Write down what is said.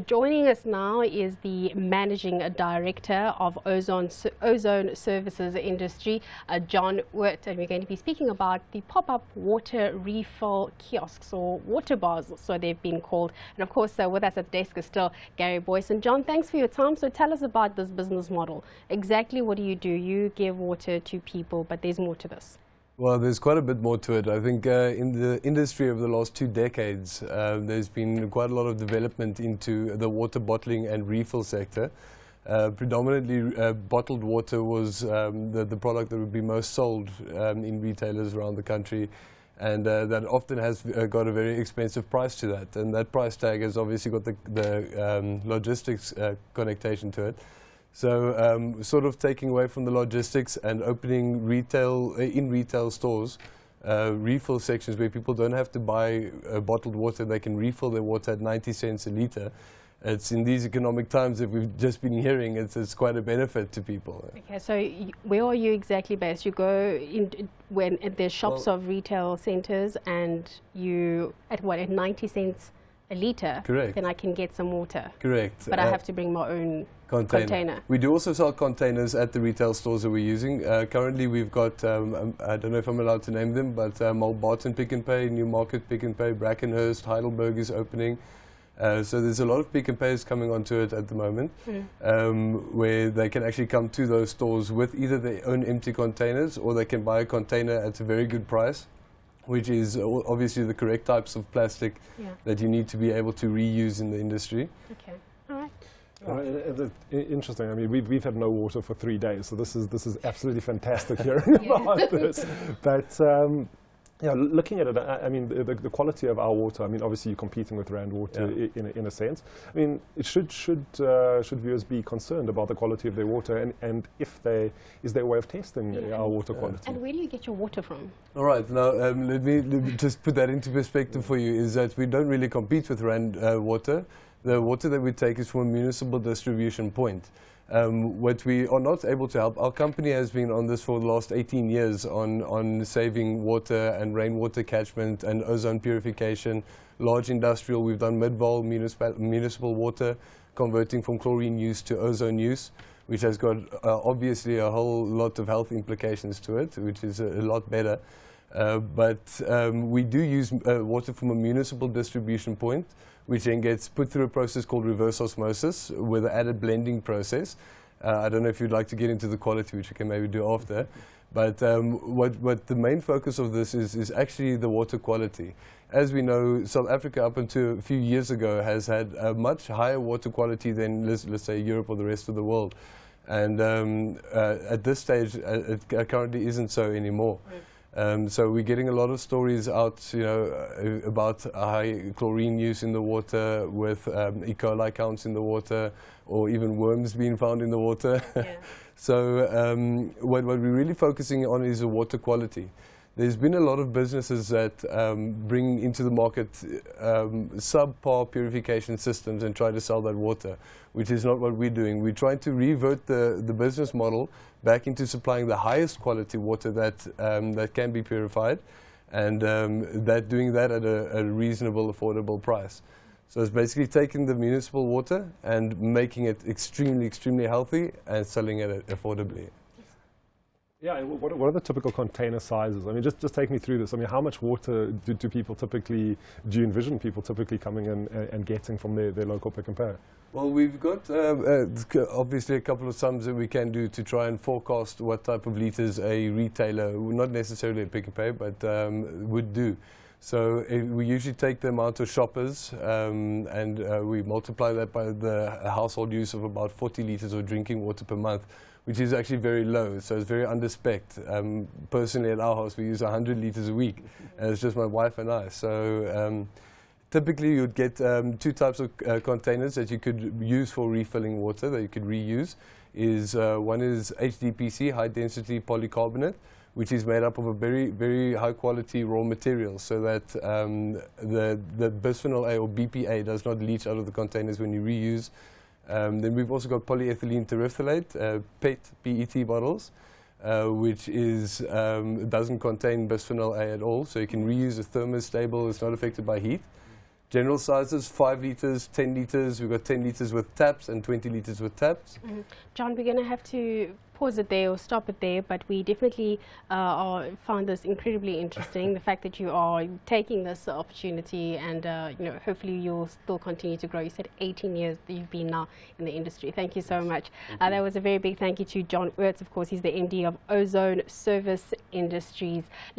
Joining us now is the Managing Director of Ozone Services Industry, John Oort, and we're going to be speaking about the pop-up water refill kiosks, or water bars, so they've been called. And of course, with us at the desk is still Gary Boyce. And John, thanks for your time. So tell us about this business model. Exactly what do? You give water to people, but there's more to this. Well, there's quite a bit more to it. I think in the industry over the last 2 decades, there's been quite a lot of development into the water bottling and refill sector. Predominantly, bottled water was the product that would be most sold in retailers around the country, and that often has got a very expensive price to that. And that price tag has obviously got the logistics connotation to it. So sort of taking away from the logistics and opening retail stores, refill sections where people don't have to buy bottled water, they can refill their water at 90 cents a litre. It's in these economic times that we've just been hearing, it's quite a benefit to people. Okay, so where are you exactly based? You go in when there's shops of retail centres, and you at 90 cents a litre? Correct. Then I can get some water. Correct. But I have to bring my own container. We do also sell containers at the retail stores that we're using. Currently we've got, I don't know if I'm allowed to name them, but Barton Pick n Pay, Newmarket Pick n Pay, Brackenhurst, Heidelberg is opening. So there's a lot of Pick n Pays coming onto it at the moment, where they can actually come to those stores with either their own empty containers, or they can buy a container at a very good price, which is obviously the correct types of plastic that you need to be able to reuse in the industry. Okay, all right. Interesting. I mean, we've had no water for 3 days, so this is absolutely fantastic hearing about this. But yeah, looking at it, I mean, the quality of our water. I mean, obviously you're competing with Rand water in a sense. I mean, should viewers be concerned about the quality of their water, and if is there a way of testing our water quality? And where do you get your water from? All right, now let me just put that into perspective for you. Is that we don't really compete with Rand water. The water that we take is from a municipal distribution point. What we are not able to help, our company has been on this for the last 18 years on saving water and rainwater catchment and ozone purification, large industrial. We've done mid-vol municipal water, converting from chlorine use to ozone use, which has got obviously a whole lot of health implications to it, which is a lot better. But we do use water from a municipal distribution point, which then gets put through a process called reverse osmosis with an added blending process. I don't know if you'd like to get into the quality, which we can maybe do after. But what the main focus of this is actually the water quality. As we know, South Africa up until a few years ago has had a much higher water quality than, let's say, Europe or the rest of the world. And at this stage, it currently isn't so anymore. So we're getting a lot of stories out, about high chlorine use in the water, with E. coli counts in the water, or even worms being found in the water. Yeah. So what we're really focusing on is the water quality. There's been a lot of businesses that bring into the market subpar purification systems and try to sell that water, which is not what we're doing. We're trying to revert the business model back into supplying the highest quality water that can be purified, and doing that at a reasonable, affordable price. So it's basically taking the municipal water and making it extremely, extremely healthy and selling it affordably. Yeah, what are the typical container sizes? I mean, just take me through this. I mean, how much water do you envision people typically coming in and getting from their local Pick n Pay? Well, we've got obviously a couple of sums that we can do to try and forecast what type of litres a retailer, not necessarily a Pick n Pay, but would do. So we usually take the amount of shoppers and we multiply that by the household use of about 40 litres of drinking water per month, which is actually very low, so it's very under-specced. Personally, at our house, we use 100 litres a week, and it's just my wife and I. So typically, you'd get 2 types of containers that you could use for refilling water, that you could reuse. One is HDPC, high-density polycarbonate, which is made up of a very, very high-quality raw material, so that the bisphenol A or BPA does not leach out of the containers when you reuse. Then we've also got polyethylene terephthalate, PET bottles, which doesn't contain bisphenol A at all, so you can reuse. The thermostable, it's not affected by heat. General sizes, 5 litres, 10 litres. We've got 10 litres with taps and 20 litres with taps. John, we're going to have to pause it there or stop it there, but we definitely found this incredibly interesting, the fact that you are taking this opportunity and you know, hopefully you'll still continue to grow. You said 18 years that you've been now in the industry. Thank you so much. That was a very big thank you to John Oort. Of course, he's the MD of Gozone Service Industries.